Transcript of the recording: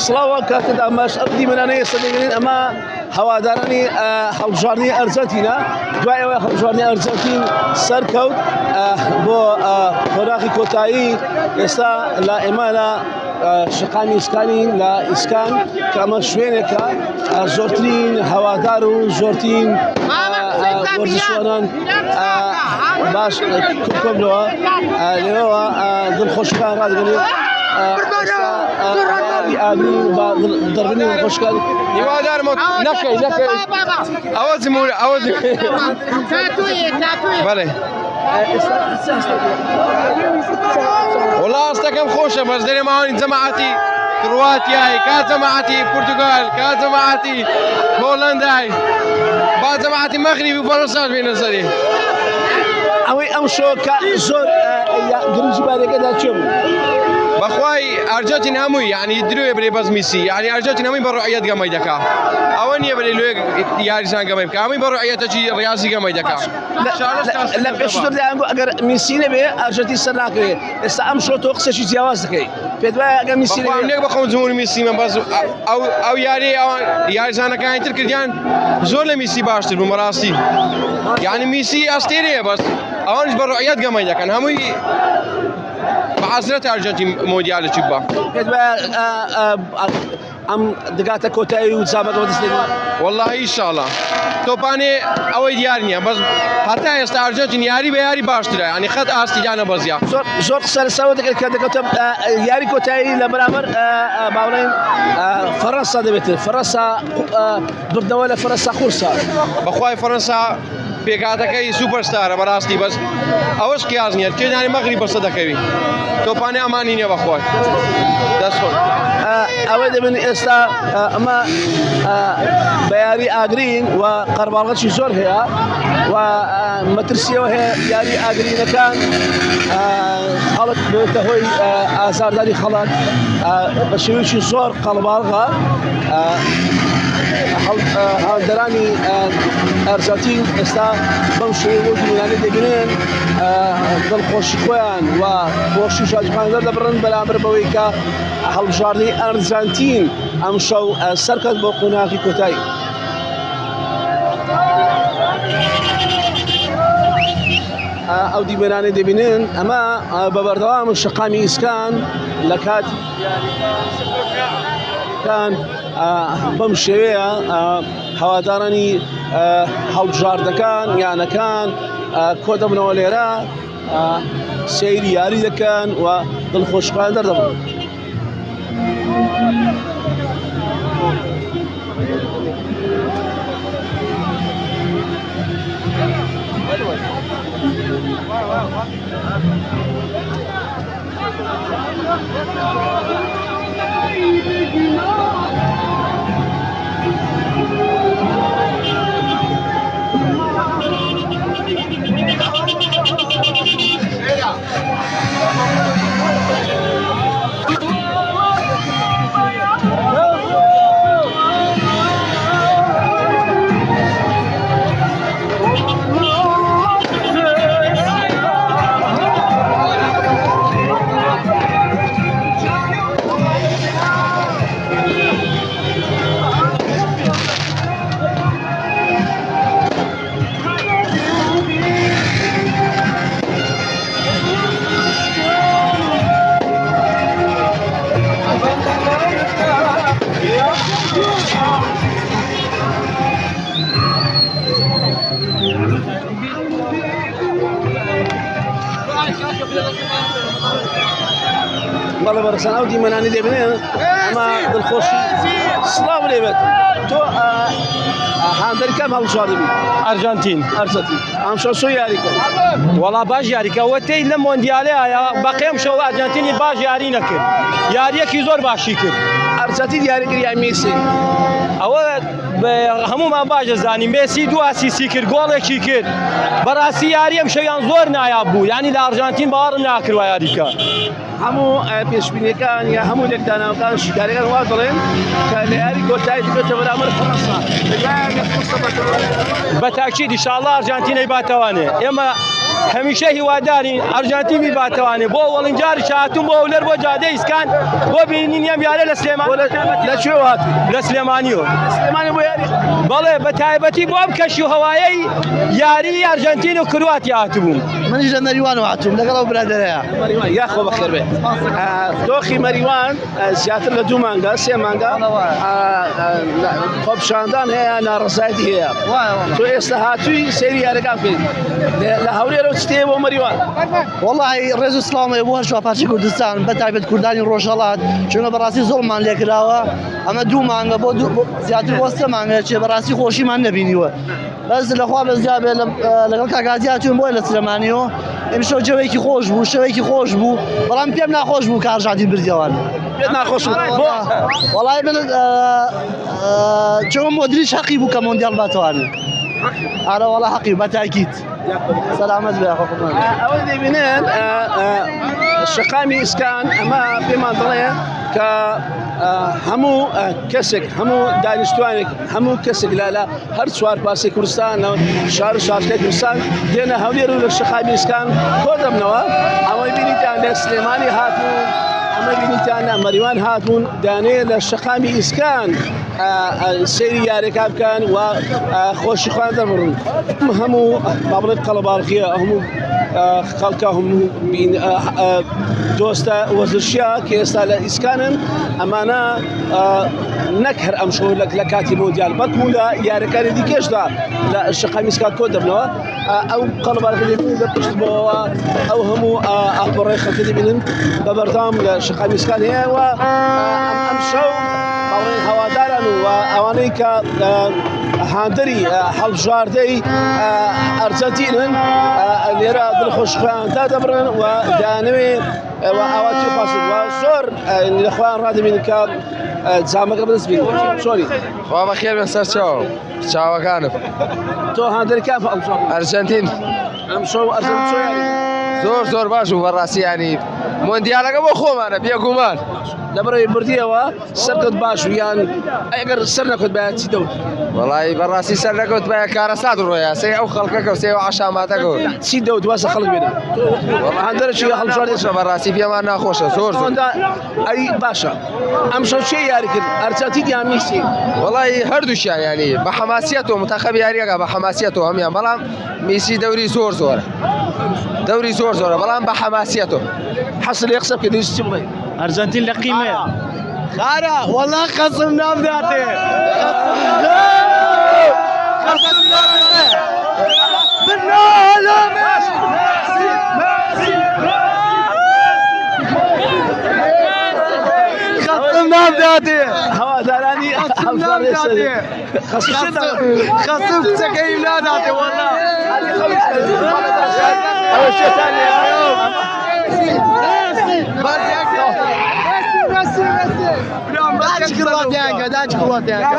سڵاوە کاتت ئەماش ئەبدی منانەیە سەدەگرین ئەمە هەوادارانی هەڵبژاردننی ئەرجەنتینە دوایەوە هەڵبژاردننی ئەرجەنتین سەرکەوت بۆ خۆراقی کۆتایی ئێستا لە ئێمە لە شقامی ئیسکانی لە ئیسکان کە ئەمە شوێنێکە زۆرترین هەوادار و زۆرترین وەرزشوانان باش کۆملەوە لێەوە دڵخۆشەکان ڕادگەنێت ضربني خوشكل يوادر موت نكي أوزي مول أوزي بله والله أصلا خوشة بس دري معوني جماعتي كرواتيا كا جماعتي برتغال كا جماعتي هولندا بعض جماعتي مغربي وفرنسا في نظري أوي أمشو كزور جريج بالي كذا تشوف بخواي أرجنتين هموي يعني يدروا يبري بس ميسي يعني أرجنتين هموي برؤية جماعي دكا أواني يبري لوج يارسان جماعي بكا هموي برؤية تجي رياضي جماعي دكا لا بشتر ده عنده أجر ميسي نبي أرجنتين سرناكه استعم شو توقع شيء جواز دكي بدوا أجر ميسي نبي بخوام بخوام زمون ميسي من بس أو يارسان كان ينتر كرديان زول ميسي باشتر بمراسي يعني ميسي أستيري بس أوانش برؤية جماعي دكا هموي بعزرة أرجنتين مونديال تشبه. كده أم دقات كوتاي وزابط ودسلين. والله إن شاء الله. توباني أول ديارني بس حتى يست أرجنتين ياري بياري باشتري يعني خد أستيجانا بزيا. زور سر سوت كده كتب ياري كوتاي لبرامر باولين فرنسا دبت فرنسا بردوله فرنسا خورسا. بخواي فرنسا بيقاتك سوبر ستار براستی بس اوش کیاز نیت که یعنی مغرب بس دکوی تو پانی امانی نیا بخوای دست خود اول من استا اما بياري اجرين وقربالغت شي زور هي ومترسيه وهي ياري اجرين كان خلط بتهوي اثار داري خلط بشوي زور قربالغه هالدراني أرجنتين استا بمشي وجودي يعني دقنين بالخوشكوان وخوشي شاجخان ذا برن بلا أمر بويكا هالجارني أرجنتين أمشوا سركت بقناقي كوتاي أو دي بناني دبنين أما ببردوام الشقامي إسكان لكات كان بمشيوية هوادارني هالجار دكان يعني كان كودا من وليرا سيري ياري دكان ودلخوشقان دردبا والله برسان أودي من أنا دبنين أما بالخوشي سلام ليبت تو هاندر كم هالجاربي أرجنتين أم شو ياريك والله باش ياريك وتي لمونديالي يا بقيم شو أرجنتيني باش يارينك ياريك يزور باشيك أرجنتين ياريك يا ميسي أول همو ما باش زاني ميسي دو أسيسي كر جول كيكر براسي ياريم شو ينظر نايابو يعني الأرجنتين بار ناكر وياريكا همو بيشبيني كان يا همو لك دانا وكان شكاري كان واضرين كان ياري كوتاي تكتب الأمر فرنسا بالتأكيد إن شاء الله أرجنتين يباتواني إما هەمیشە هیوادارین ئەرجانتین بیباتەوانێ بۆ وەڵنجاری شاتون بۆ ئەولەر بۆ جادەی ئیسکان بۆ بینین ئەم یارە لە سلێمان لەکوێ هات لە سلێمانیەوە سلێمانی بۆ یاری بەڵێ بە تایبەتی بۆ ئەم کەشی و هەوایەی یاری ئەرجانتین و کرواتیا هاتبووم منیش لە مەریوان هاتووم لەگەڵ ئەو برادەرەیە مەریوان یاخۆ بەخێر بێ دۆخی مەریوان زیاتر لە 2 مانگە 3 مانگە خۆپشاندان هەیە ناڕەزایەتی هەیە تۆ ئێستا هاتووی سەیری یارەکان بکەیت لە هەولێرە چتێ بۆ مەریوان وەڵی ڕێز و سڵامەیە بۆ هەر شوپارچی کوردستان بە تایبەت کوردانی ڕۆژهەڵات چونکە بەڕاستی زۆرمان لێکراوە ئەمە 2 مانگە بۆ زیاتر بۆ 3 مانگە چێ بەڕاستی خۆشیمان نەبینیوە بەس لەخوا بەزیا بێ لەگەڵ کاکاتی هاتوون بۆی لە سلێمانیەوە ئەمشەو جەوەیەکی خۆش بوو شەوەیەکی خۆش بوو بەڵام پێم ناخۆش بوو کە ئەرجانتین بردیەوان پێت ناخۆش بوو وەڵی من چۆن مۆدریچ حەقی بوو کە مۆندیال باتەوانێت ئارە وەڵا حەقی بە تاکید سەلامەت بێ ئەوەی دەبینێن شەقامی ئیسکان ئەمە پێمان دەڵێ کە هەموو کەسێک هەموو دانیشتوانێک هەموو کەسێک لە هەر 4 پارچەی کوردستان شار و شارەکەی کوردستان دێنە هەولێر و لە شەقامی ئیسکان کۆ دەبنەوە ئەوەی بینیتان لە سلێمانی هاتوون ئەمە بینیتان لە مەریوان هاتوون دانێ لە شەقامی ئیسکان سەیری یارەکە بکەن و خۆشی خۆیان دەبڕن هەموو با بڵێت قەڵەباڵغیە هەموو خەڵکە هەموو دۆستە وەزرشیە کە ئێستا لە ئیسکانن ئەمانە نەک هەر ئەم شۆ لە کاتی مۆندیال بەڵکو لە یارەکانی دیکەشدا لە شەقامی ئیسکان کۆ دەبنەوە ئەو قەڵەباڵغی لە پشت بۆەوە ئەو هەموو ئاپۆڕەی خەڵکە دەبینن بە بەردەوام لە شەقامی ئیسکان هەیە و ئەم شەو هەواداران و ئەوانەی کە هاندەری هەڵبژاردەی ئەرجەنتینن لێرە دڵخۆشخۆیان تا دەبڕن و دانەوێت ئاواتی پاسن و زۆر لەخۆیان ڕادەبین کە جامەکە بەدەست بین چۆنی خوا بەخێر بێن سەر چاوەکانم تۆ هاندەری کام ئەرجەنتین ئەم شەو ئەرجەنتین زۆر باش و بەڕاستی ینی مۆندیالەکە بۆ خۆمانە بێگومان لەبەرەوەی بردیەوە سەرکەوت باش و یان ئەگەر سەر نەکەوت بە چی دەوت وەڵی بەڕاستی سەر نەکەوت بە کارەسات ڕۆیە سێ ئەو خەڵکەکە و سێ عاشاماتەکەەوە چی دەوت واسە خەڵک بێنە هەندەرەی هەڵبژاردێشە بەڕاستی پێمان ناخۆشە زۆر ئەی باشە ئەم شەو چێ یاری کرد ئەرجەنتین یان میسی وەڵی هەردووشیان ینی بە حەماسیەتەوە متەخەب یاریەکە بە حەماسیەتەوە هەمیان بەڵام میسی دەوری زۆرە دەوری زۆرە بەڵام بە حەماسیەتەوە حەسن لێ قسە بکە دەویست چی بڵێ ئەرجەنتین لە قیمەیە خارە وەڵا قەسم نامداتێ قەسم نامداتێ قەسم نامداتێ هەوادارانی قەسم کچەکەیم ناداتێ وەڵا ئەوە شێتانە داچ کڵاتیانکە